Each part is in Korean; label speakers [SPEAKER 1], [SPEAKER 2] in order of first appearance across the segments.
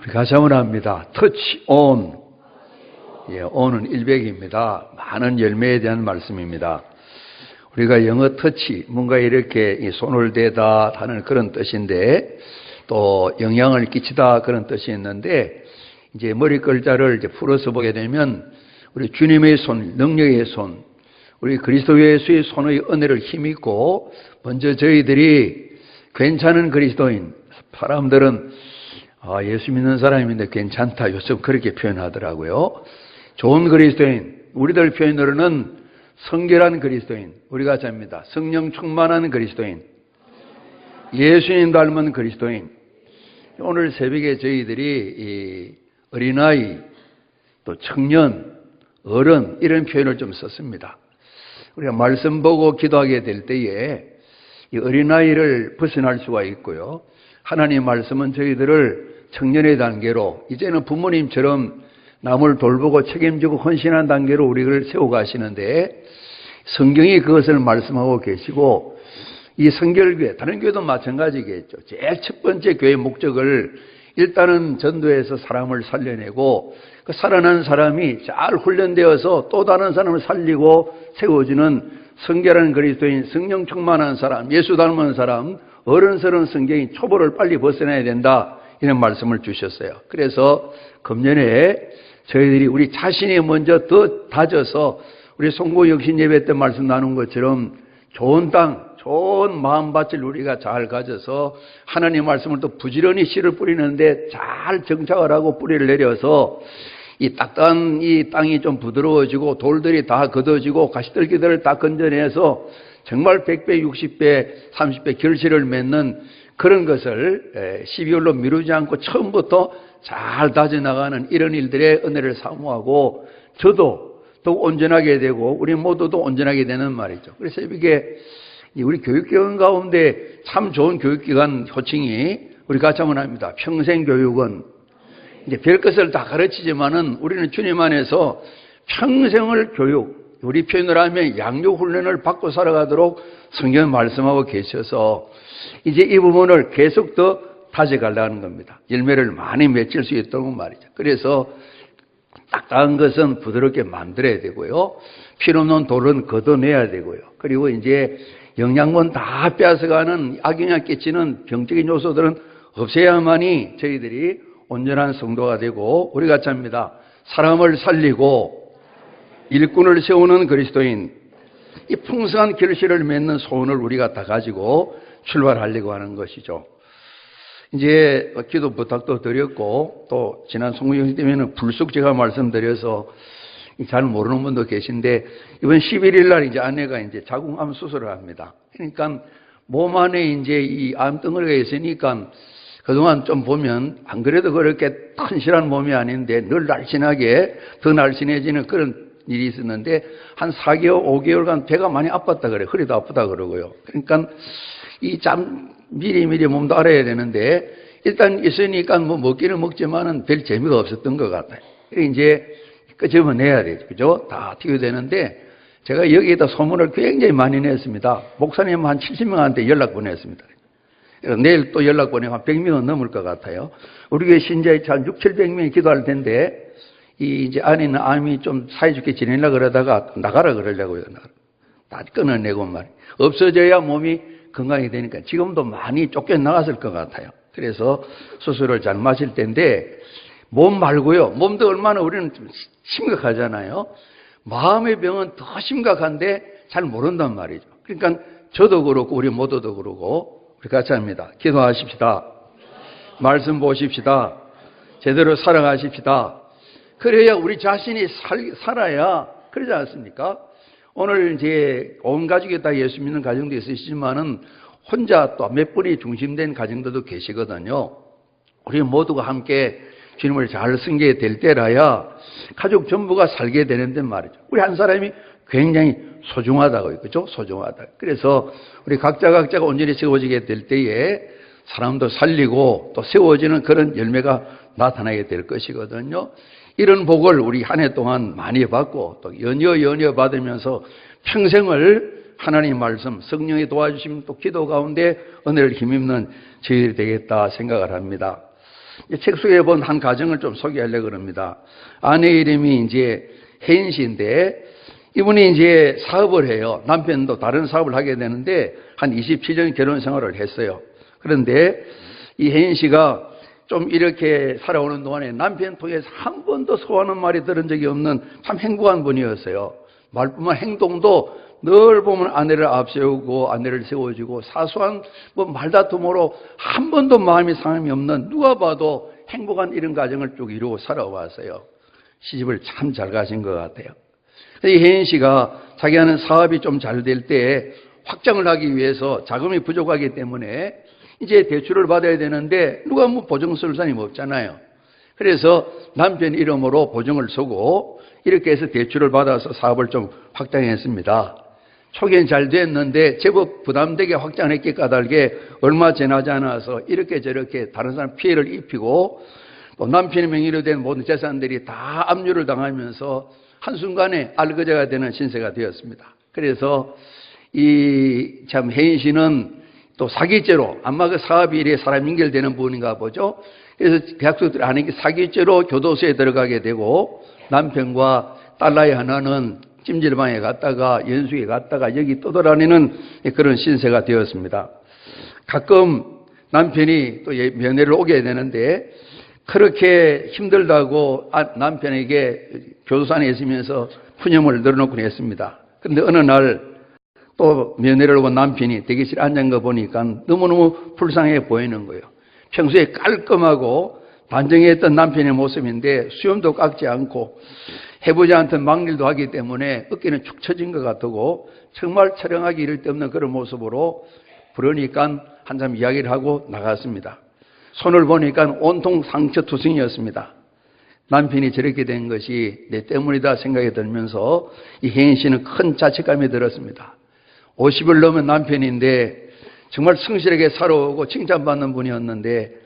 [SPEAKER 1] 우리 같이 한번 합니다. 터치 온. 예, 온은 100입니다. 많은 열매에 대한 말씀입니다. 우리가 영어 터치, 뭔가 이렇게 손을 대다 하는 그런 뜻인데, 또 영향을 끼치다 그런 뜻이 있는데, 이제 머리 글자를 이제 풀어서 보게 되면, 우리 주님의 손, 능력의 손, 우리 그리스도 예수의 손의 은혜를 힘입고, 먼저 저희들이 괜찮은 그리스도인, 사람들은 예수 믿는 사람인데 괜찮다. 요즘 그렇게 표현하더라고요. 좋은 그리스도인, 우리들 표현으로는 성결한 그리스도인, 우리가 잡니다. 성령 충만한 그리스도인, 예수님 닮은 그리스도인. 오늘 새벽에 저희들이 이 어린아이, 또 청년, 어른 이런 표현을 좀 썼습니다. 우리가 말씀 보고 기도하게 될 때에 이 어린아이를 벗어날 수가 있고요. 하나님의 말씀은 저희들을 청년의 단계로, 이제는 부모님처럼 남을 돌보고 책임지고 헌신한 단계로 우리를 세워가시는데, 성경이 그것을 말씀하고 계시고, 이 성결교회, 다른 교회도 마찬가지겠죠. 제일 첫 번째 교회의 목적을 일단은 전도해서 사람을 살려내고, 그 살아난 사람이 잘 훈련되어서 또 다른 사람을 살리고 세워주는 성결한 그리스도인, 성령 충만한 사람, 예수 닮은 사람, 어른스러운 성경인 초보를 빨리 벗어나야 된다, 이런 말씀을 주셨어요. 그래서 금년에 저희들이 우리 자신이 먼저 더 다져서, 우리 송구 역신 예배 때 말씀 나눈 것처럼 좋은 땅, 좋은 마음밭을 우리가 잘 가져서 하나님 말씀을 또 부지런히 씨를 뿌리는데 잘 정착을 하고 뿌리를 내려서 이 딱딱한 이 땅이 좀 부드러워지고 돌들이 다 걷어지고 가시떨기들을 다 건져내서 정말 100배, 60배, 30배 결실을 맺는 그런 것을 12월로 미루지 않고 처음부터 잘 다져나가는 이런 일들의 은혜를 사모하고, 저도 더욱 온전하게 되고 우리 모두도 온전하게 되는 말이죠. 그래서 이게 우리 교육기관 가운데 참 좋은 교육기관 호칭이 우리 같이 한번 합니다. 평생교육원. 이제 별것을 다 가르치지만은 우리는 주님 안에서 평생을 교육, 우리 표현을 하면 양육훈련을 받고 살아가도록 성경 말씀하고 계셔서 이제 이 부분을 계속 더 다져가려는 겁니다. 열매를 많이 맺을 수 있도록 말이죠. 그래서 딱딱한 것은 부드럽게 만들어야 되고요. 필요없는 돌은 걷어내야 되고요. 그리고 이제 영양분 다 빼앗아가는 악영향 끼치는 병적인 요소들은 없애야만이 저희들이 온전한 성도가 되고, 우리 같이 합니다. 사람을 살리고 일꾼을 세우는 그리스도인, 이 풍성한 결실을 맺는 소원을 우리가 다 가지고 출발하려고 하는 것이죠. 이제 기도 부탁도 드렸고, 또 지난 송구영 때문에는 불쑥 제가 말씀드려서 잘 모르는 분도 계신데, 이번 11일 날 이제 아내가 이제 자궁암 수술을 합니다. 그러니까 몸 안에 이제 이 암덩어리가 있으니까 그동안 좀 보면 안 그래도 그렇게 튼실한 몸이 아닌데 늘 날씬하게 더 날씬해지는 그런 일이 있었는데, 한 4개월, 5개월간 배가 많이 아팠다 그래요. 허리도 아프다 그러고요. 그러니까 이 미리미리 몸도 알아야 되는데, 일단 있으니까 뭐 먹기는 먹지만은 별 재미가 없었던 것 같아요. 그래서 이제 끄집어내야 되죠. 그죠? 다 튀어야 되는데, 제가 여기에다 소문을 굉장히 많이 냈습니다. 목사님 한 70명한테 연락 보냈습니다. 내일 또 연락 보내면 한 100명은 넘을 것 같아요. 우리 교회 신자의 한 6, 700명이 기도할 텐데, 이제 안에 있는 암이 좀 사이좋게 지내려고 그러다가 나가라 그러려고요. 다 끊어내고 말이에요. 없어져야 몸이 건강이 되니까 지금도 많이 쫓겨나갔을 것 같아요. 그래서 수술을 잘 마실 텐데, 몸 말고요. 몸도 얼마나 우리는 좀 심각하잖아요. 마음의 병은 더 심각한데 잘 모른단 말이죠. 그러니까 저도 그렇고 우리 모두도 그러고 우리 같이 합니다. 기도하십시다. 말씀 보십시다. 제대로 살아가십시다. 그래야 우리 자신이 살아야, 그러지 않습니까? 오늘 이제 온 가족이 다 예수 믿는 가정도 있으시지만은 혼자 또 몇 분이 중심된 가정들도 계시거든요. 우리 모두가 함께 주님을 잘 섬기게 될 때라야 가족 전부가 살게 되는데 말이죠. 우리 한 사람이 굉장히 소중하다고요. 그죠? 소중하다. 그래서 우리 각자가 온전히 세워지게 될 때에 사람도 살리고 또 세워지는 그런 열매가 나타나게 될 것이거든요. 이런 복을 우리 한 해 동안 많이 받고 또 연여 받으면서 평생을 하나님 말씀, 성령의 도와주심 또 기도 가운데 은혜를 힘입는 저희들이 되겠다 생각을 합니다. 책 속에 본 한 가정을 좀 소개하려고 합니다. 아내 이름이 이제 혜인 씨인데, 이분이 이제 사업을 해요. 남편도 다른 사업을 하게 되는데, 한 27년 결혼 생활을 했어요. 그런데 이 혜인 씨가 좀 이렇게 살아오는 동안에 남편 통해서 한 번도 소화하는 말이 들은 적이 없는 참 행복한 분이었어요. 말뿐만 행동도 늘 보면 아내를 앞세우고 아내를 세워주고 사소한 뭐 말다툼으로 한 번도 마음이 상함이 없는, 누가 봐도 행복한 이런 가정을 쭉 이루고 살아왔어요. 시집을 참 잘 가신 것 같아요. 이 혜인 씨가 자기 하는 사업이 좀 잘 될 때 확장을 하기 위해서 자금이 부족하기 때문에 이제 대출을 받아야 되는데 누가 뭐 보증 쓸 사람이 없잖아요. 그래서 남편 이름으로 보증을 서고 이렇게 해서 대출을 받아서 사업을 좀 확장했습니다. 초기엔 잘 됐는데 제법 부담되게 확장했기 까닭에 얼마 지나지 않아서 이렇게 저렇게 다른 사람 피해를 입히고 또 남편의 명의로 된 모든 재산들이 다 압류를 당하면서 한순간에 알거지가 되는 신세가 되었습니다. 그래서 이 참 혜인 씨는 또 사기죄로, 아마 그 사업이 이래 사람 연결되는 부분인가 보죠. 그래서 계약서들 안에 사기죄로 교도소에 들어가게 되고 남편과 딸아이 하나는 찜질방에 갔다가 연수에 갔다가 여기 떠돌아다니는 그런 신세가 되었습니다. 가끔 남편이 또 면회를 오게 되는데 그렇게 힘들다고 남편에게 교도소 안에 있으면서 푸념을 늘어놓곤 했습니다. 그런데 어느 날 또 면회를 온 남편이 대기실에 앉은 거 보니까 너무너무 불쌍해 보이는 거예요. 평소에 깔끔하고 단정했던 남편의 모습인데 수염도 깎지 않고 해보지 않던 막일도 하기 때문에 어깨는 축 처진 것 같고 정말 촬영하기 이를 데 없는 그런 모습으로 그러니까 한참 이야기를 하고 나갔습니다. 손을 보니까 온통 상처투성이었습니다. 남편이 저렇게 된 것이 내 때문이다 생각이 들면서 이 혜인 씨는 큰 자책감이 들었습니다. 50을 넘은 남편인데 정말 성실하게 살아오고 칭찬받는 분이었는데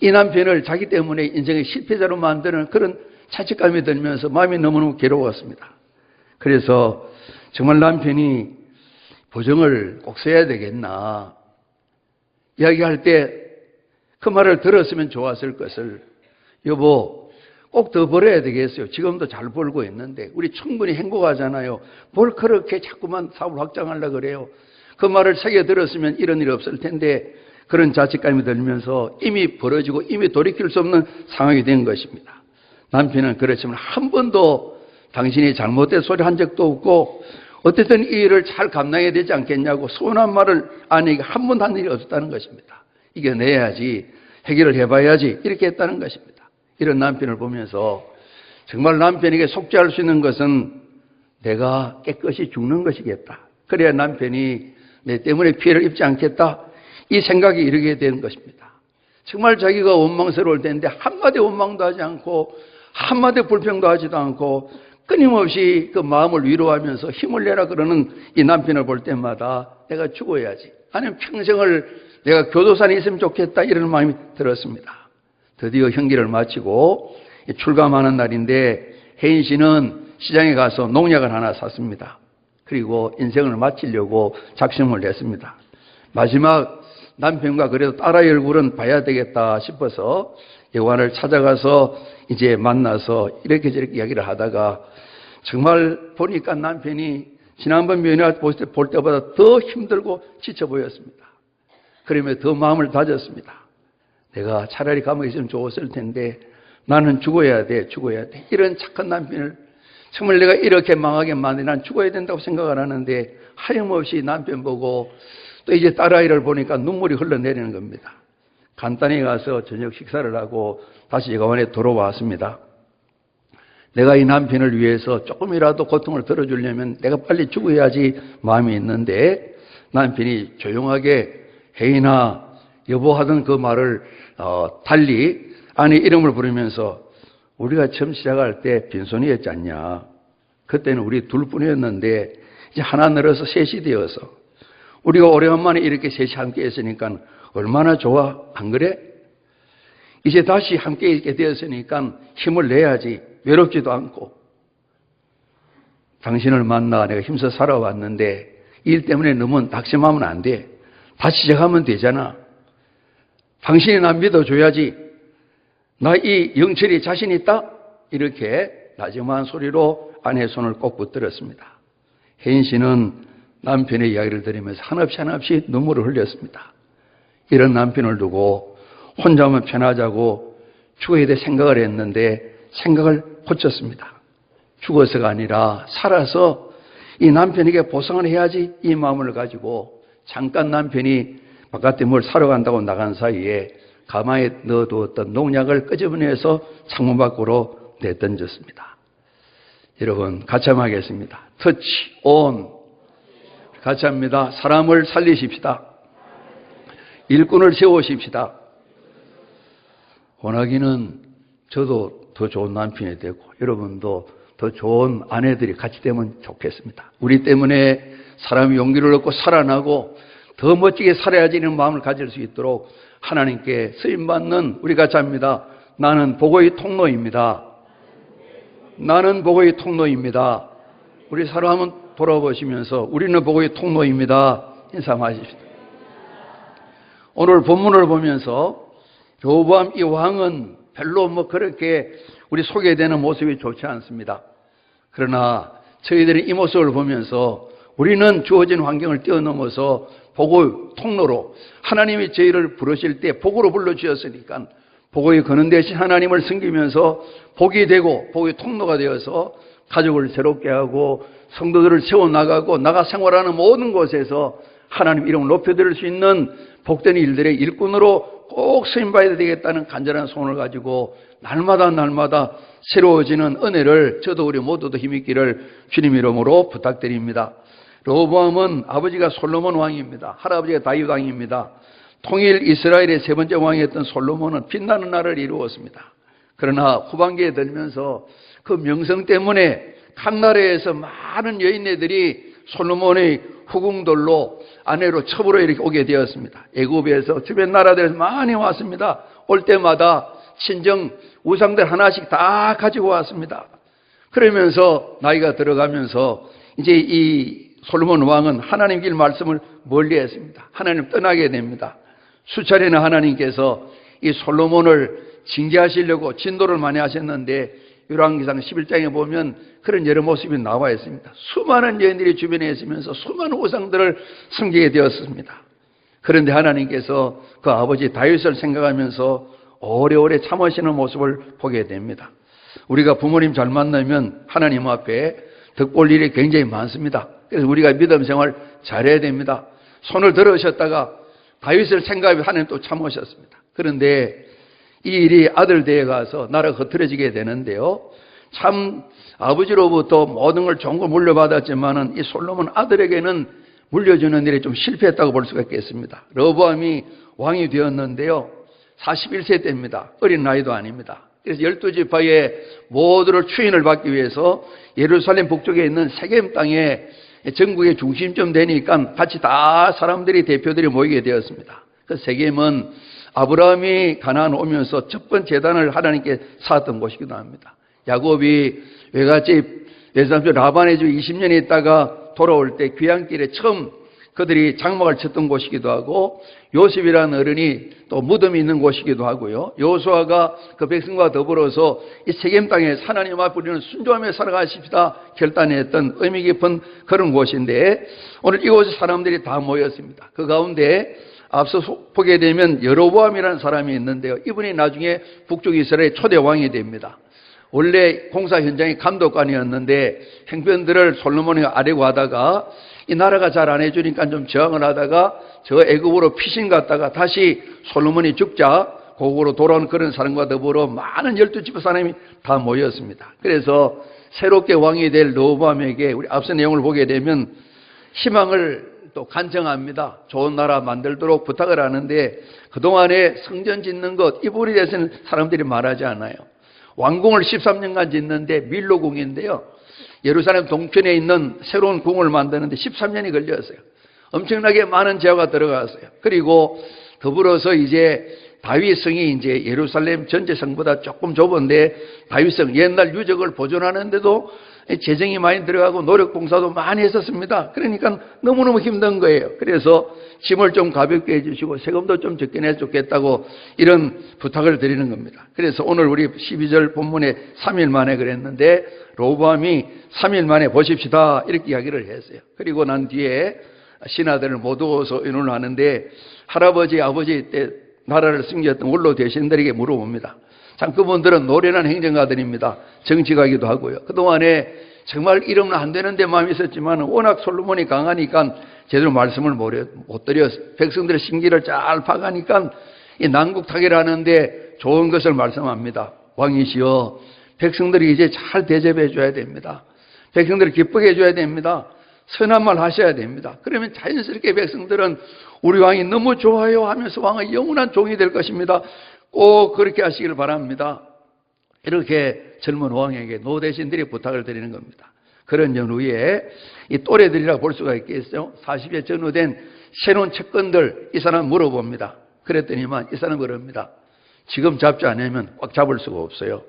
[SPEAKER 1] 이 남편을 자기 때문에 인생의 실패자로 만드는 그런 자책감이 들면서 마음이 너무너무 괴로웠습니다. 그래서 정말 남편이 보증을 꼭 써야 되겠나 이야기할 때 그 말을 들었으면 좋았을 것을, 여보 꼭 더 벌어야 되겠어요. 지금도 잘 벌고 있는데 우리 충분히 행복하잖아요. 뭘 그렇게 자꾸만 사업을 확장하려고 그래요. 그 말을 새겨 들었으면 이런 일이 없을 텐데 그런 자책감이 들면서 이미 벌어지고 이미 돌이킬 수 없는 상황이 된 것입니다. 남편은 그렇지만 한 번도 당신이 잘못된 소리 한 적도 없고 어쨌든 이 일을 잘 감당해야 되지 않겠냐고 서운한 말을 아내에게 한 번도 한 일이 없었다는 것입니다. 이겨내야지, 해결을 해봐야지 이렇게 했다는 것입니다. 이런 남편을 보면서 정말 남편에게 속죄할 수 있는 것은 내가 깨끗이 죽는 것이겠다. 그래야 남편이 내 때문에 피해를 입지 않겠다. 이 생각이 이르게 되는 것입니다. 정말 자기가 원망스러울 때인데 한마디 원망도 하지 않고 한마디 불평도 하지도 않고 끊임없이 그 마음을 위로하면서 힘을 내라 그러는 이 남편을 볼 때마다 내가 죽어야지, 아니면 평생을 내가 교도소에 있으면 좋겠다 이런 마음이 들었습니다. 드디어 형기를 마치고 출감하는 날인데 혜인 씨는 시장에 가서 농약을 하나 샀습니다. 그리고 인생을 마치려고 작심을 했습니다. 마지막 남편과 그래도 딸아이 얼굴은 봐야 되겠다 싶어서 여관을 찾아가서 이제 만나서 이렇게 저렇게 이야기를 하다가 정말 보니까 남편이 지난번 면회 볼 때보다 더 힘들고 지쳐 보였습니다. 그러면 더 마음을 다졌습니다. 내가 차라리 감옥에 있으면 좋았을 텐데 나는 죽어야 돼. 이런 착한 남편을 정말 내가 이렇게 망하게 만드니 난 죽어야 된다고 생각을 하는데 하염없이 남편 보고 또 이제 딸아이를 보니까 눈물이 흘러내리는 겁니다. 간단히 가서 저녁 식사를 하고 다시 여관에 돌아왔습니다. 내가 이 남편을 위해서 조금이라도 고통을 덜어주려면 내가 빨리 죽어야지 마음이 있는데 남편이 조용하게 혜인아, 여보 하던 그 말을 달리 아내 이름을 부르면서 우리가 처음 시작할 때 빈손이었지 않냐. 그때는 우리 둘뿐이었는데 이제 하나 늘어서 셋이 되어서 우리가 오래간만에 이렇게 셋이 함께 했으니까 얼마나 좋아, 안 그래? 이제 다시 함께 있게 되었으니까 힘을 내야지. 외롭지도 않고. 당신을 만나 내가 힘써 살아왔는데 일 때문에 너무 낙심하면 안 돼. 다시 시작하면 되잖아. 당신이 나 믿어줘야지. 나 이 영철이 자신 있다? 이렇게 나지막한 소리로 아내의 손을 꼭 붙들었습니다. 혜인 씨는 남편의 이야기를 들으면서 한없이 눈물을 흘렸습니다. 이런 남편을 두고 혼자만 편하자고 죽어야 될 생각을 했는데 생각을 고쳤습니다. 죽어서가 아니라 살아서 이 남편에게 보상을 해야지, 이 마음을 가지고 잠깐 남편이 바깥에 뭘 사러 간다고 나간 사이에 가마에 넣어두었던 농약을 끄집어내서 창문 밖으로 내던졌습니다. 여러분 같이 한번 하겠습니다. 터치 온. 같이 합니다. 사람을 살리십시다. 일꾼을 세우십시다. 원하기는 저도 더 좋은 남편이 되고 여러분도 더 좋은 아내들이 같이 되면 좋겠습니다. 우리 때문에 사람이 용기를 얻고 살아나고 더 멋지게 살아야지 이런 마음을 가질 수 있도록 하나님께 쓰임받는 우리 같이 합니다. 나는 복의 통로입니다. 나는 복의 통로입니다. 우리 서로 한번 돌아보시면서 우리는 복의 통로입니다. 인사하십시오. 오늘 본문을 보면서 여호보암 이 왕은 별로 그렇게 우리 소개되는 모습이 좋지 않습니다. 그러나 저희들이 이 모습을 보면서 우리는 주어진 환경을 뛰어넘어서 복의 통로로 하나님이 저희를 부르실 때 복으로 불러주셨으니까 복의 거는 대신 하나님을 섬기면서 복이 되고 복의 통로가 되어서 가족을 새롭게 하고 성도들을 세워나가고 나가 생활하는 모든 곳에서 하나님 이름을 높여드릴 수 있는 복된 일들의 일꾼으로 꼭 쓰임받아야 되겠다는 간절한 소원을 가지고 날마다 새로워지는 은혜를 저도 우리 모두도 힘있기를 주님 이름으로 부탁드립니다. 르호보암은 아버지가 솔로몬 왕입니다. 할아버지가 다윗 왕입니다. 통일 이스라엘의 세 번째 왕이었던 솔로몬은 빛나는 나라를 이루었습니다. 그러나 후반기에 들면서 그 명성 때문에 각 나라에서 많은 여인네들이 솔로몬의 후궁들로 아내로 첩으로 이렇게 오게 되었습니다. 애굽에서 주변 나라들에서 많이 왔습니다. 올 때마다 친정 우상들 하나씩 다 가지고 왔습니다. 그러면서 나이가 들어가면서 이제 이 솔로몬 왕은 하나님 길 말씀을 멀리했습니다. 하나님 떠나게 됩니다. 수차례나 하나님께서 이 솔로몬을 징계하시려고 진도를 많이 하셨는데 열왕기상 11장에 보면 그런 여러 모습이 나와 있습니다. 수많은 여인들이 주변에 있으면서 수많은 우상들을 섬기게 되었습니다. 그런데 하나님께서 그 아버지 다윗을 생각하면서 오래오래 참으시는 모습을 보게 됩니다. 우리가 부모님 잘 만나면 하나님 앞에 덕볼 일이 굉장히 많습니다. 그래서 우리가 믿음 생활 잘해야 됩니다. 손을 들으셨다가 다윗을 생각하며 하나님 또 참으셨습니다. 그런데 이 일이 아들 대에 가서 나라가 흐트러지게 되는데요. 참 아버지로부터 모든 걸 좋은 걸 물려받았지만은 이 솔로몬 아들에게는 물려주는 일이 좀 실패했다고 볼 수가 있겠습니다. 르호보암이 왕이 되었는데요. 41세 때입니다. 어린 나이도 아닙니다. 그래서 12지파의 모두를 추인을 받기 위해서 예루살렘 북쪽에 있는 세겜 땅에 전국의 중심점 되니까 같이 다 사람들이 대표들이 모이게 되었습니다. 그 세겜은 아브라함이 가나안 오면서 첫 번째 제단을 하나님께 쌓았던 곳이기도 합니다. 야곱이 외갓집 외삼촌 라반의 집 20년 있다가 돌아올 때 귀향길에 처음 그들이 장막을 쳤던 곳이기도 하고 요셉이라는 어른이 또 무덤이 있는 곳이기도 하고요. 여호수아가 그 백성과 더불어서 이 세겜 땅에 하나님 앞에 우리는 순종하며 살아가십시다 결단했던 의미 깊은 그런 곳인데 오늘 이곳에 사람들이 다 모였습니다. 그 가운데 앞서 보게 되면 여로보암이라는 사람이 있는데요. 이분이 나중에 북쪽 이스라엘의 초대 왕이 됩니다. 원래 공사 현장의 감독관이었는데 형편들을 솔로몬이 아래고 하다가 이 나라가 잘 안 해주니까 좀 저항을 하다가 저 애굽으로 피신 갔다가 다시 솔로몬이 죽자 고국으로 돌아온 그런 사람과 더불어 많은 12지파 사람이 다 모였습니다. 그래서 새롭게 왕이 될 르호보암에게 우리 앞서 내용을 보게 되면 희망을 또 간청합니다. 좋은 나라 만들도록 부탁을 하는데 그동안에 성전 짓는 것 이 부분에 대해서는 사람들이 말하지 않아요. 왕궁을 13년간 짓는데 밀로궁인데요. 예루살렘 동편에 있는 새로운 궁을 만드는데 13년이 걸렸어요. 엄청나게 많은 재화가 들어갔어요. 그리고 더불어서 이제 다윗성이 이제 예루살렘 전체 성보다 조금 좁은데 다윗성 옛날 유적을 보존하는데도 재정이 많이 들어가고 노력 봉사도 많이 했었습니다. 그러니까 너무너무 힘든 거예요. 그래서 짐을 좀 가볍게 해주시고 세금도 좀 적게 내면 좋겠다고 이런 부탁을 드리는 겁니다. 그래서 오늘 우리 12절 본문에 3일 만에 그랬는데 로보암이 3일 만에 보십시다 이렇게 이야기를 했어요. 그리고 난 뒤에 신하들을 모두어서 의논을 하는데 할아버지 아버지 때 나라를 섬겼던 원로 대신들에게 물어봅니다. 참 그분들은 노련한 행정가들입니다. 정치가기도 하고요. 그동안에 정말 이러면 안 되는데 마음이 있었지만 워낙 솔로몬이 강하니까 제대로 말씀을 못 드려서 백성들의 심기를 잘 파가니까 이 난국타기를 하는데 좋은 것을 말씀합니다. 왕이시여 백성들이 이제 잘 대접해 줘야 됩니다. 백성들을 기쁘게 해줘야 됩니다. 선한 말 하셔야 됩니다. 그러면 자연스럽게 백성들은 우리 왕이 너무 좋아요 하면서 왕의 영원한 종이 될 것입니다. 꼭 그렇게 하시기를 바랍니다. 이렇게 젊은 왕에게 노대신들이 부탁을 드리는 겁니다. 그런 연후에 이 또래들이라 볼 수가 있겠어요. 40에 전후된 새로운 채권들 이 사람 물어봅니다. 그랬더니만 이 사람 그럽니다. 지금 잡지 않으면 꽉 잡을 수가 없어요.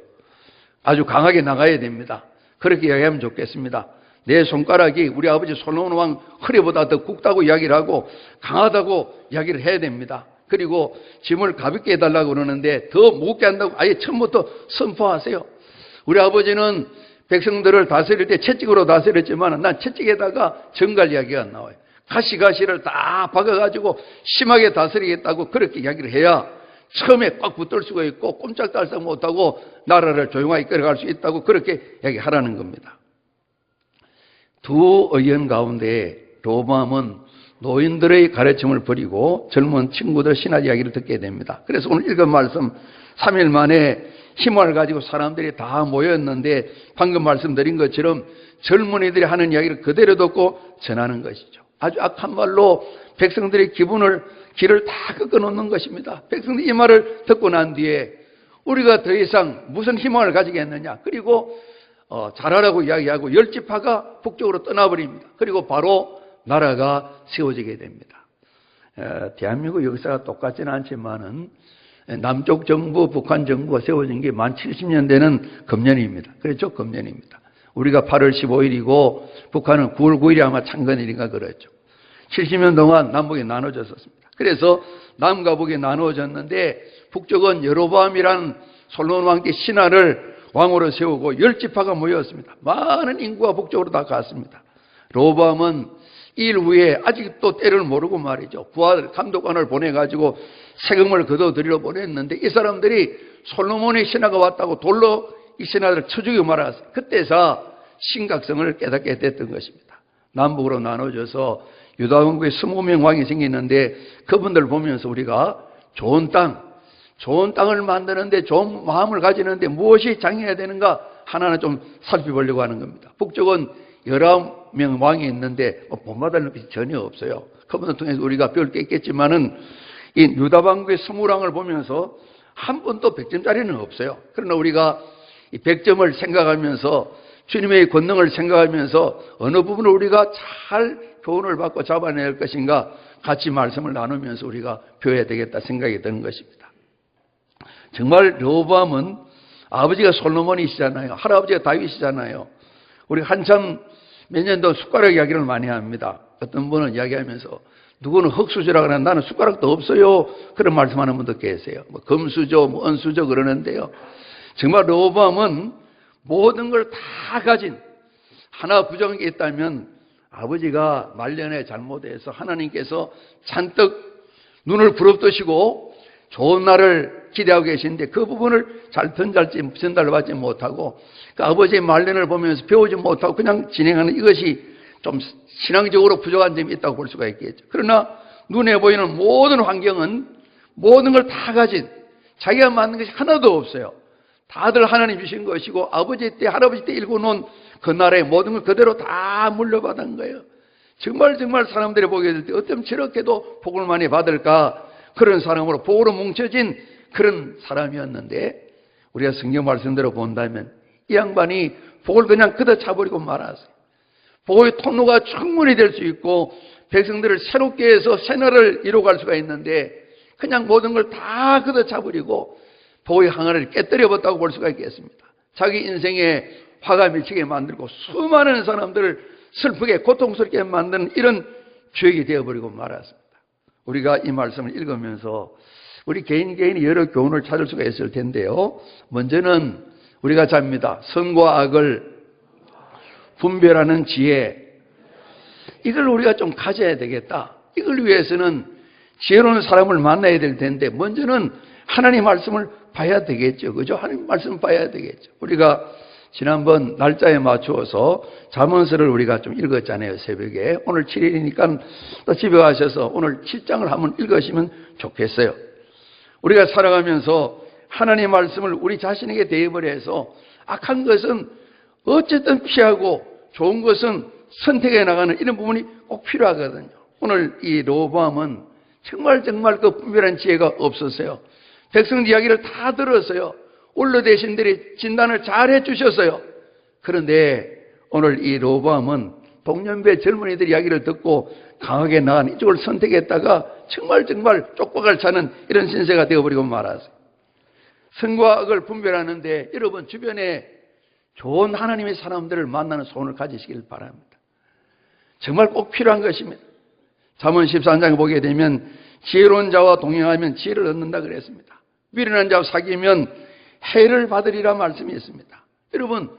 [SPEAKER 1] 아주 강하게 나가야 됩니다. 그렇게 이야기하면 좋겠습니다. 내 손가락이 우리 아버지 솔로몬 왕 허리보다 더 굵다고 이야기를 하고 강하다고 이야기를 해야 됩니다. 그리고 짐을 가볍게 해달라고 그러는데 더 무겁게 한다고 아예 처음부터 선포하세요. 우리 아버지는 백성들을 다스릴 때 채찍으로 다스렸지만 난 채찍에다가 정갈 이야기가 안 나와요. 가시가시를 다 박아가지고 심하게 다스리겠다고 그렇게 이야기를 해야 처음에 꽉 붙들 수가 있고 꼼짝달싹 못하고 나라를 조용하게 끌어갈 수 있다고 그렇게 이야기하라는 겁니다. 두 의견 가운데 로보암은 노인들의 가르침을 버리고 젊은 친구들 신학 이야기를 듣게 됩니다. 그래서 오늘 읽은 말씀 3일 만에 힘을 가지고 사람들이 다 모였는데 방금 말씀드린 것처럼 젊은이들이 하는 이야기를 그대로 듣고 전하는 것이죠. 아주 악한 말로 백성들의 길을 다 꺾어놓는 것입니다. 백성들이 이 말을 듣고 난 뒤에 우리가 더 이상 무슨 희망을 가지겠느냐. 그리고 잘하라고 이야기하고 열지파가 북쪽으로 떠나버립니다. 그리고 바로 나라가 세워지게 됩니다. 대한민국 역사가 똑같지는 않지만은 남쪽 정부, 북한 정부가 세워진 게 만 70년 되는 금년입니다. 그렇죠? 금년입니다. 우리가 8월 15일이고 북한은 9월 9일이 아마 창건일인가 그랬죠. 70년 동안 남북이 나눠졌었습니다. 그래서 남과 북이 나누어졌는데 북쪽은 여로보암이라는 솔로몬 왕께 신하를 왕으로 세우고 열지파가 모였습니다. 많은 인구가 북쪽으로 다 갔습니다. 로보암은 일 후에 아직도 때를 모르고 말이죠. 부하 감독관을 보내가지고 세금을 걷어들이러 보냈는데 이 사람들이 솔로몬의 신하가 왔다고 돌로 이 신하들을 쳐 죽이고 말았어요. 그때서 심각성을 깨닫게 됐던 것입니다. 남북으로 나눠져서 유다 왕국에 20명 왕이 생기는데 그분들 보면서 우리가 좋은 땅을 만드는데 좋은 마음을 가지는데 무엇이 장애해야 되는가 하나는 좀 살펴보려고 하는 겁니다. 북쪽은 19명 왕이 있는데 본받을 것이 전혀 없어요. 그분들 통해서 우리가 배울 게 있겠지만은 이 유다 왕국의 20왕을 보면서 한 번도 100점짜리는 없어요. 그러나 우리가 이 100점을 생각하면서 주님의 권능을 생각하면서 어느 부분을 우리가 잘 교훈을 받고 잡아낼 것인가 같이 말씀을 나누면서 우리가 배워야 되겠다 생각이 드는 것입니다. 정말 르호보암은 아버지가 솔로몬이시잖아요. 할아버지가 다윗이잖아요. 우리 한참 몇 년도 숟가락 이야기를 많이 합니다. 어떤 분은 이야기하면서 누구는 흙수저라 그러는데 나는 숟가락도 없어요. 그런 말씀하는 분도 계세요. 뭐 금수저, 뭐 은수저 그러는데요. 정말 르호보암은 모든 걸 다 가진 하나 부정한 게 있다면 아버지가 말년에 잘못해서 하나님께서 잔뜩 눈을 부릅뜨시고 좋은 날을 기대하고 계시는데 그 부분을 잘 전달받지 못하고 그 아버지의 말년을 보면서 배우지 못하고 그냥 진행하는 이것이 좀 신앙적으로 부족한 점이 있다고 볼 수가 있겠죠. 그러나 눈에 보이는 모든 환경은 모든 걸 다 가진 자기가 만든 것이 하나도 없어요. 다들 하나님 주신 것이고 아버지 때 할아버지 때 읽어놓은 그 나라의 모든 걸 그대로 다 물려받은 거예요. 정말 사람들이 보게 될 때 어쩜 저렇게도 복을 많이 받을까 그런 사람으로 복으로 뭉쳐진 그런 사람이었는데 우리가 성경 말씀대로 본다면 이 양반이 복을 그냥 걷어차버리고 말았어요. 복의 통로가 충분히 될 수 있고 백성들을 새롭게 해서 새나라를 이루어갈 수가 있는데 그냥 모든 걸 다 걷어차버리고 복의 항아리를 깨뜨려봤다고 볼 수가 있겠습니다. 자기 인생의 화가 미치게 만들고 수많은 사람들을 슬프게 고통스럽게 만드는 이런 죄악이 되어버리고 말았습니다. 우리가 이 말씀을 읽으면서 우리 개인이 여러 교훈을 찾을 수가 있을 텐데요. 먼저는 우리가 잡니다. 선과 악을 분별하는 지혜. 이걸 우리가 좀 가져야 되겠다. 이걸 위해서는 지혜로운 사람을 만나야 될 텐데 먼저는 하나님 말씀을 봐야 되겠죠. 그죠? 하나님 말씀을 봐야 되겠죠. 우리가 지난번 날짜에 맞추어서 잠언서를 우리가 좀 읽었잖아요. 새벽에. 오늘 7일이니까 또 집에 가셔서 오늘 7장을 한번 읽으시면 좋겠어요. 우리가 살아가면서 하나님 말씀을 우리 자신에게 대입을 해서 악한 것은 어쨌든 피하고 좋은 것은 선택해 나가는 이런 부분이 꼭 필요하거든요. 오늘 이 르호보암은 정말 그 분별한 지혜가 없었어요. 백성 이야기를 다 들었어요. 올로 대신들이 진단을 잘 해주셨어요. 그런데 오늘 이 르호보암은 동년배 젊은이들 이야기를 듣고 강하게 나간 이쪽을 선택했다가 정말 쪽박을 차는 이런 신세가 되어버리고 말았어요. 선과 악을 분별하는데 여러분 주변에 좋은 하나님의 사람들을 만나는 소원을 가지시길 바랍니다. 정말 꼭 필요한 것입니다. 잠언 14장에 보게 되면 지혜로운 자와 동행하면 지혜를 얻는다 그랬습니다. 미련한 자와 사귀면 해를 받으리라 말씀이 있습니다. 여러분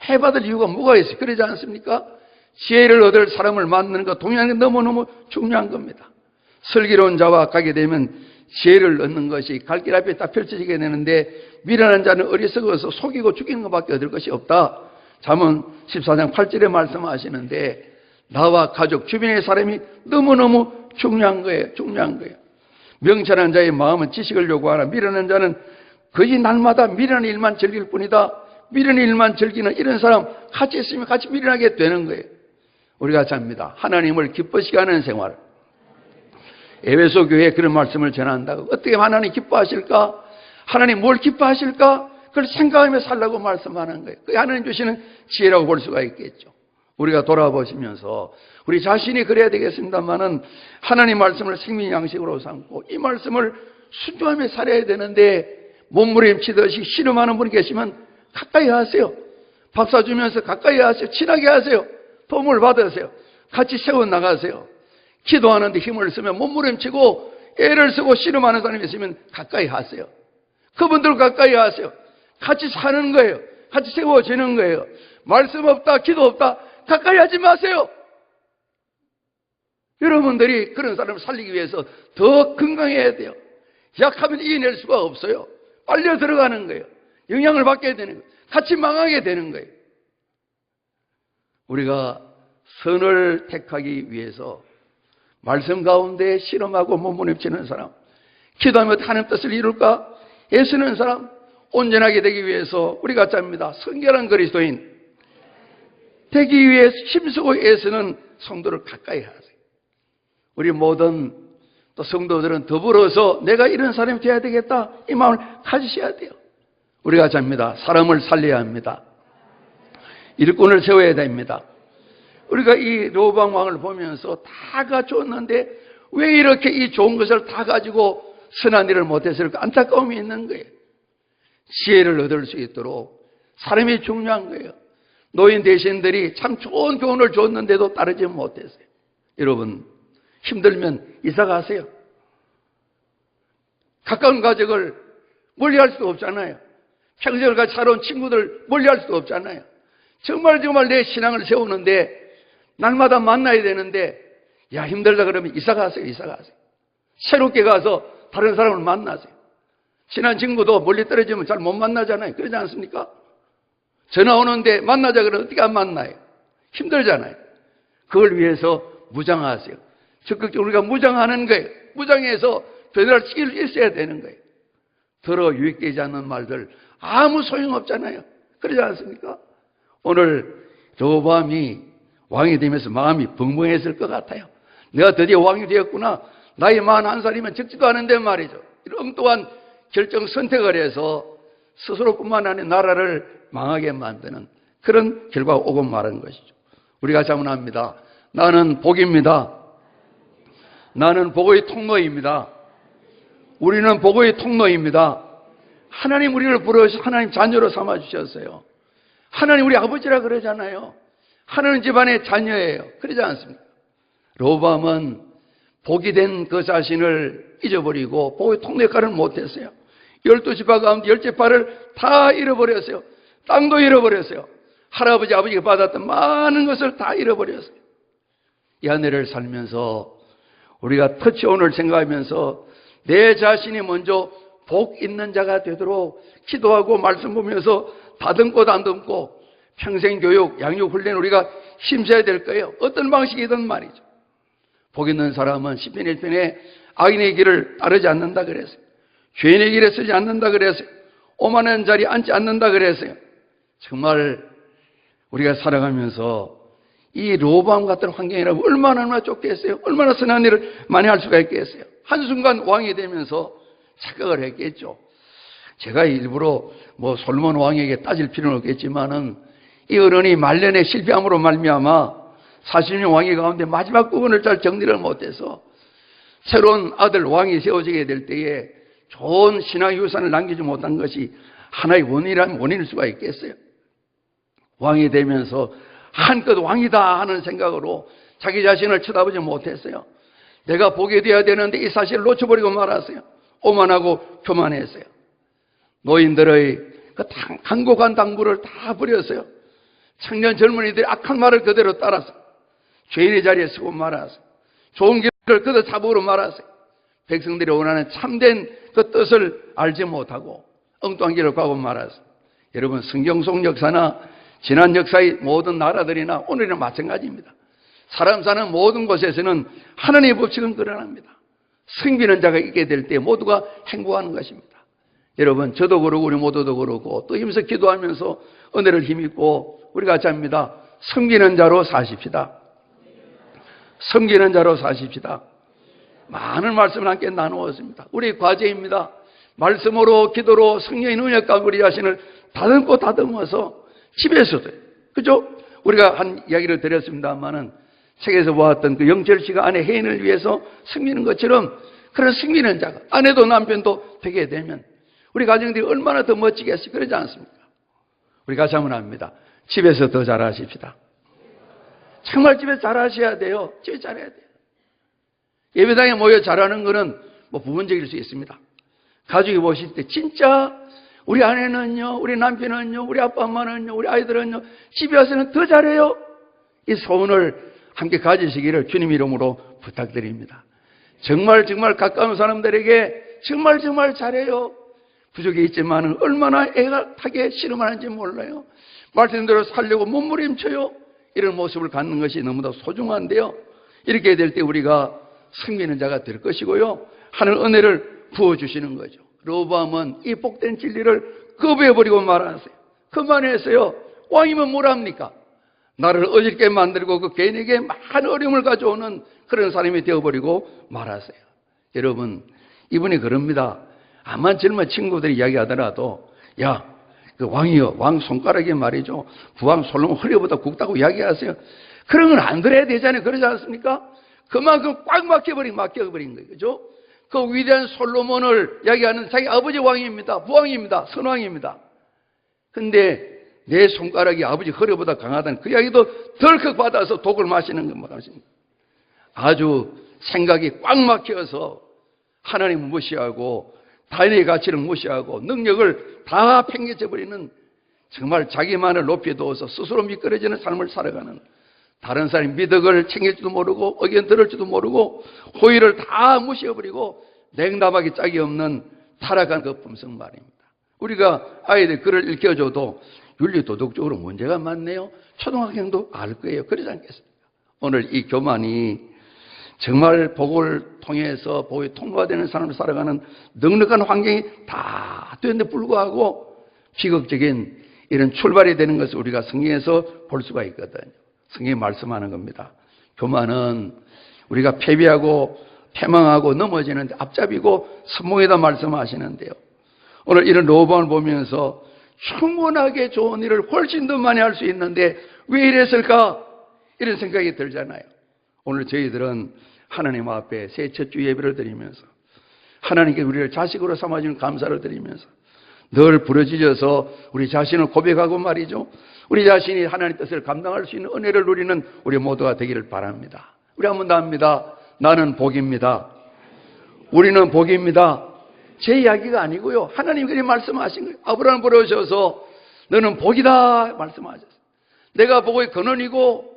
[SPEAKER 1] 해 받을 이유가 뭐가 있어요? 그러지 않습니까? 지혜를 얻을 사람을 만나는 것, 동행하는 게 너무너무 중요한 겁니다. 슬기로운 자와 가게 되면 지혜를 얻는 것이 갈 길 앞에 딱 펼쳐지게 되는데 미련한 자는 어리석어서 속이고 죽이는 것밖에 얻을 것이 없다. 잠언 14장 8절에 말씀하시는데 나와 가족, 주변의 사람이 너무너무 중요한 거예요. 명철한 자의 마음은 지식을 요구하나 미련한 자는 거의 날마다 미련한 일만 즐길 뿐이다. 미련한 일만 즐기는 이런 사람 같이 있으면 같이 미련하게 되는 거예요. 우리가 잡니다. 하나님을 기뻐시게 하는 생활. 에베소 교회에 그런 말씀을 전한다고. 어떻게 하나님 기뻐하실까? 하나님 뭘 기뻐하실까? 그걸 생각하며 살라고 말씀하는 거예요. 그게 하나님 주시는 지혜라고 볼 수가 있겠죠. 우리가 돌아보시면서 우리 자신이 그래야 되겠습니다만은 하나님 말씀을 생명 양식으로 삼고 이 말씀을 순종하며 살아야 되는데 몸부림치듯이 씨름하는 분이 계시면 가까이 하세요. 밥 사주면서 가까이 하세요. 친하게 하세요. 도움을 받으세요. 같이 세워나가세요. 기도하는데 힘을 쓰면 몸부림치고 애를 쓰고 씨름하는 사람이 있으면 가까이 하세요. 그분들 가까이 하세요. 같이 사는 거예요. 같이 세워지는 거예요. 말씀 없다, 기도 없다, 가까이 하지 마세요. 여러분들이 그런 사람을 살리기 위해서 더 건강해야 돼요. 약하면 이겨낼 수가 없어요. 빨려 들어가는 거예요. 영향을 받게 되는 거예요. 같이 망하게 되는 거예요. 우리가 선을 택하기 위해서 말씀 가운데 실험하고 몸부림치는 사람, 기도하며 하나님 뜻을 이룰까 애쓰는 사람, 온전하게 되기 위해서 우리가 짭니다. 성결한 그리스도인 되기 위해 힘쓰고 애쓰는 성도를 가까이 하세요. 우리 모든 또 성도들은 더불어서 내가 이런 사람이 되어야 되겠다 이 마음을 가지셔야 돼요. 우리가 잡니다. 사람을 살려야 합니다. 일꾼을 세워야 됩니다. 우리가 이 르호보암 왕을 보면서 다 갖추었는데 왜 이렇게 이 좋은 것을 다 가지고 선한 일을 못했을까 안타까움이 있는 거예요. 지혜를 얻을 수 있도록 사람이 중요한 거예요. 노인 대신들이 참 좋은 교훈을 줬는데도 따르지 못했어요. 여러분 힘들면 이사 가세요. 가까운 가족을 멀리할 수도 없잖아요. 평생을 같이 살아온 친구들 멀리할 수도 없잖아요. 정말 내 신앙을 세우는데 날마다 만나야 되는데 야 힘들다 그러면 이사 가세요. 새롭게 가서 다른 사람을 만나세요. 친한 친구도 멀리 떨어지면 잘 못 만나잖아요. 그러지 않습니까? 전화 오는데 만나자 그러면 어떻게 안 만나요? 힘들잖아요. 그걸 위해서 무장하세요. 적극적으로 우리가 무장하는 거예요. 무장해서 변화를 시킬 수 있어야 되는 거예요. 들어 유익되지 않는 말들 아무 소용없잖아요. 그러지 않습니까? 오늘 르호보암이 왕이 되면서 마음이 벙벙했을 것 같아요. 내가 드디어 왕이 되었구나. 나이 41살이면 적지도 않은데 말이죠. 이런 엉뚱한 결정 선택을 해서 스스로뿐만 아니라 나라를 망하게 만드는 그런 결과가 오고 말한 것이죠. 우리가 자문합니다. 나는 복입니다. 나는 복의 통로입니다. 우리는 복의 통로입니다. 하나님 우리를 부르셔서 하나님 자녀로 삼아주셨어요. 하나님 우리 아버지라 그러잖아요. 하나님 집안의 자녀예요. 그러지 않습니까? 로밤은 복이 된 그 자신을 잊어버리고 복의 통역가를 못했어요. 12지파 가운데 10지파를 다 잃어버렸어요. 땅도 잃어버렸어요. 할아버지 아버지가 받았던 많은 것을 다 잃어버렸어요. 이 한 해를 살면서 우리가 터치온을 생각하면서 내 자신이 먼저 복 있는 자가 되도록 기도하고 말씀 보면서 다듬고 다듬고 평생 교육, 양육 훈련 우리가 힘써야 될 거예요. 어떤 방식이든 말이죠. 복 있는 사람은 시편 1편에 악인의 길을 따르지 않는다 그랬어요. 죄인의 길에 서지 않는다 그랬어요. 오만한 자리에 앉지 않는다 그랬어요. 정말 우리가 살아가면서 이 로밤 같은 환경이라면 얼마나 좋겠어요. 얼마나 선한 일을 많이 할 수가 있겠어요. 한순간 왕이 되면서 착각을 했겠죠. 제가 일부러 솔로몬 왕에게 따질 필요는 없겠지만은 이 어른이 말년에 실패함으로 말미암아 40년 왕위 가운데 마지막 부분을 잘 정리를 못해서 새로운 아들 왕이 세워지게 될 때에 좋은 신앙 유산을 남기지 못한 것이 하나의 원인이라면 원인일 수가 있겠어요. 왕이 되면서 한껏 왕이다 하는 생각으로 자기 자신을 쳐다보지 못했어요. 내가 보게 돼야 되는데 이 사실을 놓쳐버리고 말았어요. 오만하고 교만했어요. 노인들의 그 간곡한 당부를 다 버렸어요. 청년 젊은이들이 악한 말을 그대로 따라서 죄인의 자리에 서고 말았어요. 좋은 길을 그대로 잡으로 말았어요. 백성들이 원하는 참된 그 뜻을 알지 못하고 엉뚱한 길을 가고 말았어요. 여러분, 성경 속 역사나 지난 역사의 모든 나라들이나 오늘이나 마찬가지입니다. 사람 사는 모든 곳에서는 하나님의 법칙은 드러납니다. 섬기는 자가 있게 될 때 모두가 행복하는 것입니다. 여러분, 저도 그러고 우리 모두도 그러고 또 힘써 기도하면서 은혜를 힘입고 우리 같이 합니다. 섬기는 자로 사십시다. 섬기는 자로 사십시다. 많은 말씀을 함께 나누었습니다. 우리 과제입니다. 말씀으로 기도로 성령의 능력과 우리 자신을 다듬고 다듬어서 집에서도, 그죠? 우리가 한 이야기를 드렸습니다만은 책에서 보았던 그 영철씨가 아내 혜인을 위해서 섬기는 것처럼 그런 섬기는 자가 아내도 남편도 되게 되면 우리 가정들이 얼마나 더 멋지겠어요. 그러지 않습니까? 우리 같이 한번 합니다. 집에서 더 잘하십시다. 정말 집에서 잘하셔야 돼요. 집에 잘해야 돼요. 예배당에 모여 잘하는 거는 부분적일 수 있습니다. 가족이 보실 때 진짜 우리 아내는요, 우리 남편은요, 우리 아빠 엄마는요, 우리 아이들은요, 집에 와서는 더 잘해요. 이 소원을 함께 가지시기를 주님 이름으로 부탁드립니다. 정말 가까운 사람들에게 정말 잘해요. 부족이 있지만 얼마나 애가 타게 씨름하는지 몰라요. 말씀대로 살려고 몸부림쳐요. 이런 모습을 갖는 것이 너무나 소중한데요. 이렇게 될 때 우리가 섬기는 자가 될 것이고요. 하늘 은혜를 부어주시는 거죠. 로보암은 이 복된 진리를 거부해버리고 말았어요. 그만했어요. 왕이면 뭘 합니까? 나를 어질게 만들고 그 개인에게 많은 어려움을 가져오는 그런 사람이 되어버리고 말았어요. 여러분, 이분이 그럽니다. 아마 젊은 친구들이 이야기하더라도 야, 그 왕이요, 왕 손가락에 말이죠, 부왕 솔로몬 허리보다 굵다고 이야기하세요. 그런 건 안 그래야 되잖아요. 그러지 않습니까? 그만큼 꽉 막혀버린 거예요. 그죠? 그 위대한 솔로몬을 이야기하는 자기 아버지 왕입니다. 부왕입니다. 선왕입니다. 근데 내 손가락이 아버지 허리보다 강하다는 그 이야기도 덜컥 받아서 독을 마시는 겁니다. 아주 생각이 꽉 막혀서 하나님을 무시하고 타인의 가치를 무시하고 능력을 다 팽개쳐버리는, 정말 자기만을 높여두어서 스스로 미끄러지는 삶을 살아가는, 다른 사람의 미덕을 챙길지도 모르고 의견 들을 줄도 모르고 호의를 다 무시해버리고 냉담하기 짝이 없는 타락한 그 품성 말입니다. 우리가 아이들 글을 읽혀줘도 윤리도덕적으로 문제가 많네요. 초등학생도 알 거예요. 그러지 않겠습니까? 오늘 이 교만이 정말 복을 통해서 복이 통과되는 삶을 살아가는 넉넉한 환경이 다 되는데 불구하고 비극적인 이런 출발이 되는 것을 우리가 성경에서 볼 수가 있거든요. 성경이 말씀하는 겁니다. 교만은 우리가 패배하고 패망하고 넘어지는데 앞잡이고 선봉이다 말씀하시는데요. 오늘 이런 로보암을 보면서 충분하게 좋은 일을 훨씬 더 많이 할 수 있는데 왜 이랬을까? 이런 생각이 들잖아요. 오늘 저희들은 하나님 앞에 새 첫 주 예배를 드리면서 하나님께 우리를 자식으로 삼아주는 감사를 드리면서 늘 부러지셔서 우리 자신을 고백하고 말이죠. 우리 자신이 하나님의 뜻을 감당할 수 있는 은혜를 누리는 우리 모두가 되기를 바랍니다. 우리 한번 더 합니다. 나는 복입니다. 우리는 복입니다. 제 이야기가 아니고요. 하나님이 그렇게 말씀하신 거예요. 아브라함을 부르셔서 너는 복이다 말씀하셨어요. 내가 복의 근원이고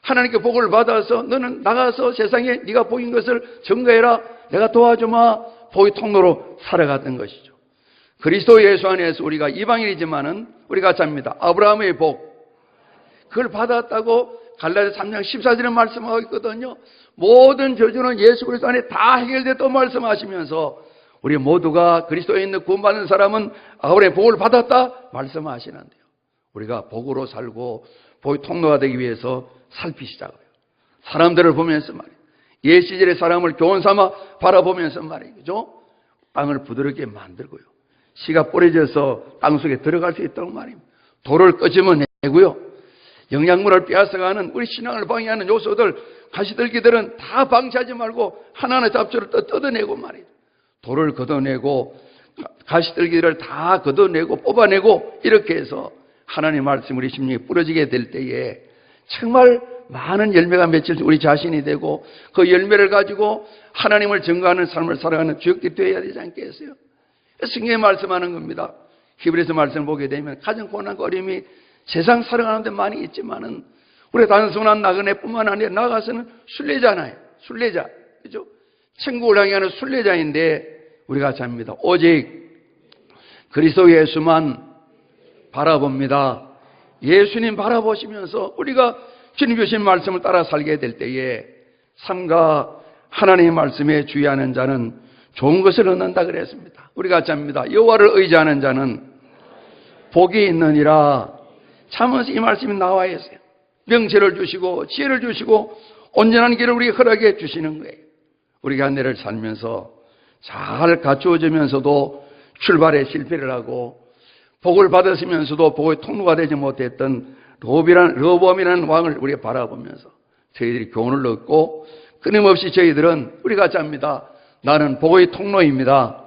[SPEAKER 1] 하나님께 복을 받아서 너는 나가서 세상에 네가 복인 것을 증거해라. 내가 도와주마. 복의 통로로 살아갔던 것이죠. 그리스도 예수 안에서 우리가 이방인이지만은 우리가 잡니다. 아브라함의 복 그걸 받았다고 갈라디아 3장 14절에 말씀하고 있거든요. 모든 저주는 예수 그리스도 안에 다 해결됐다고 말씀하시면서 우리 모두가 그리스도에 있는 구원받는 사람은 아브라함의 복을 받았다 말씀하시는데요. 우리가 복으로 살고 복의 통로가 되기 위해서 살피시자고요. 사람들을 보면서 말이에요. 옛 시절의 사람을 교훈 삼아 바라보면서 말이죠. 땅을 부드럽게 만들고요. 씨가 뿌려져서 땅속에 들어갈 수 있도록 말입니다. 돌을 끄집어내고요. 영양분을 빼앗아가는 우리 신앙을 방해하는 요소들, 가시들기들은 다 방치하지 말고 하나하나 잡초를 뜯어내고 말이에요. 돌을 걷어내고 가시들기들을 다 걷어내고 뽑아내고 이렇게 해서 하나님 말씀 우리 심령에 뿌려지게 될 때에 정말 많은 열매가 맺힐 우리 자신이 되고 그 열매를 가지고 하나님을 증거하는 삶을 살아가는 주역들이 되어야 되지 않겠어요? 성경에 말씀하는 겁니다. 히브리서 말씀을 보게 되면 가장 고난과 어려움이 세상 살아가는 데 많이 있지만은 우리 단순한 나그네뿐만 아니라 나가서는 순례자잖아요. 순례자. 그죠? 천국을 향하는 순례자인데 우리가 잡니다. 오직 그리스도 예수만 바라봅니다. 예수님 바라보시면서 우리가 주님 주신 말씀을 따라 살게 될 때에 삶과 하나님의 말씀에 주의하는 자는 좋은 것을 얻는다 그랬습니다. 우리가 잡니다. 여호와를 의지하는 자는 복이 있느니라. 참으면서 이 말씀이 나와 있어요. 명철을 주시고 지혜를 주시고 온전한 길을 우리에게 허락해 주시는 거예요. 우리가 한 해를 살면서 잘 갖추어지면서도 출발에 실패를 하고 복을 받았으면서도 복의 통로가 되지 못했던 르호보암이라는 왕을 우리가 바라보면서 저희들이 교훈을 얻고 끊임없이 저희들은 우리가 잡니다. 나는 복의 통로입니다.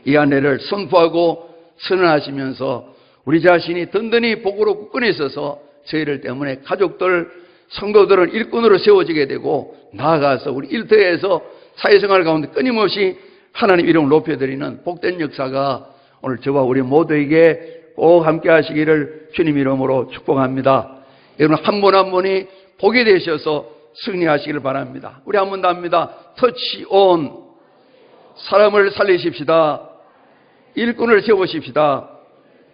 [SPEAKER 1] 이 한 해를 선포하고 선언하시면서 우리 자신이 든든히 복으로 굳건히 있어서 저희들 때문에 가족들, 성도들은 일꾼으로 세워지게 되고 나아가서 우리 일터에서 사회생활 가운데 끊임없이 하나님 이름을 높여드리는 복된 역사가 오늘 저와 우리 모두에게 꼭 함께 하시기를 주님 이름으로 축복합니다. 여러분 한 분 한 분이 복이 되셔서 승리하시기를 바랍니다. 우리 한 번 더 합니다. 터치 온. 사람을 살리십시다. 일꾼을 세우십시다.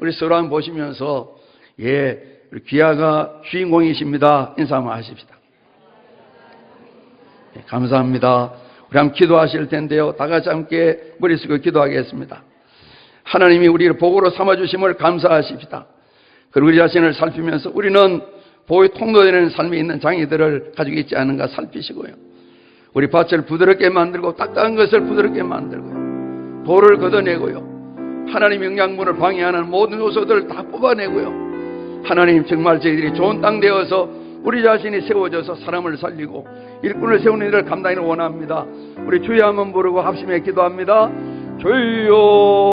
[SPEAKER 1] 우리 서로 한번 보시면서 우리 귀하가 주인공이십니다. 인사 한번 하십시다. 감사합니다. 우리 한번 기도하실 텐데요. 다 같이 함께 머리 숙여 기도하겠습니다. 하나님이 우리를 복으로 삼아주심을 감사하십시다. 그리고 우리 자신을 살피면서 우리는 복의 통로되는 삶에 있는 장애들을 가지고 있지 않은가 살피시고요. 우리 밭을 부드럽게 만들고 딱딱한 것을 부드럽게 만들고요. 돌을 걷어내고요. 하나님 영양분을 방해하는 모든 요소들을 다 뽑아내고요. 하나님 정말 저희들이 좋은 땅 되어서 우리 자신이 세워져서 사람을 살리고 일꾼을 세우는 일을 감당하기를 원합니다. 우리 주여 한번 부르고 합심해 기도합니다. 주여